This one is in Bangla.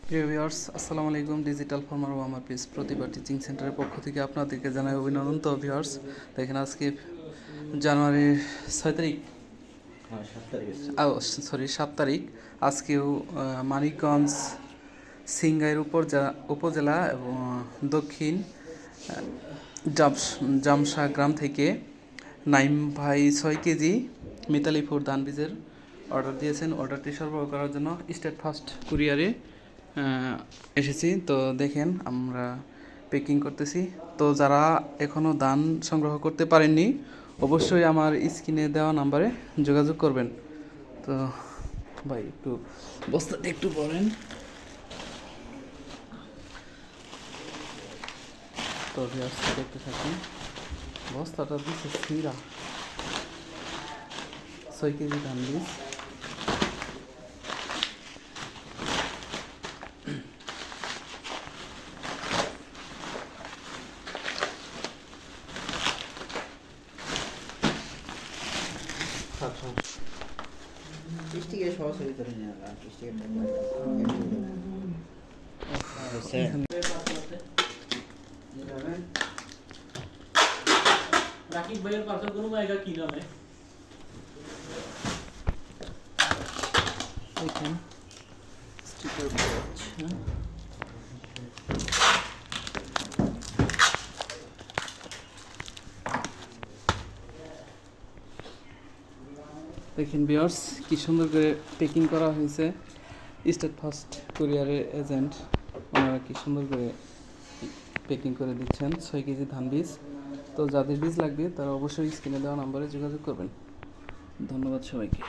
প্রিয় ভিউয়ার্স, আসসালামু আলাইকুম। ডিজিটাল ফার্মার ও আমার পেজ প্রতিভা টিচিং সেন্টারের পক্ষ থেকে আপনাদেরকে জানাই অভিনন্দন। তো ভিউয়ার্স, দেখেন আজকে জানুয়ারির 6 তারিখ, 7 তারিখ। আজকেও মানিকগঞ্জ সিংগাইর উপজেলা এবং দক্ষিণ জামসা গ্রাম থেকে নাইম ভাই 6 কেজি মিতালি ফোর ধান বীজের অর্ডার দিয়েছেন। অর্ডারটি সরবরাহ করার জন্য স্টেট ফার্স্ট কুরিয়ারে এসেছি। তো দেখেন আমরা প্যাকিং করতেছি। তো যারা এখনও ধান সংগ্রহ করতে পারেননি, অবশ্যই আমার স্ক্রিনে দেওয়া নাম্বারে যোগাযোগ করবেন। তো ভাই একটু বস্তাটা একটু বলেন। তো দেখতে থাকুন, বস্তাটা দিচ্ছে সিরা 6 কেজি ধান বীজ। রাকিব ভাইয়ের পাশে কোনো জায়গা কি নামে দেখেন স্টিকার পাচ্ছে। দেখেন ভিউয়ার্স, কি সুন্দর করে প্যাকিং করা হয়েছে। স্টেট ফার্স্ট কুরিয়ারের এজেন্ট ওনারা কি সুন্দর করে প্যাকিং করে দিচ্ছেন 6 কেজি ধান বীজ। তো যাদের বীজ লাগবে তারা অবশ্যই স্ক্রিনে দেওয়া নাম্বারে যোগাযোগ করবেন। ধন্যবাদ সবাইকে।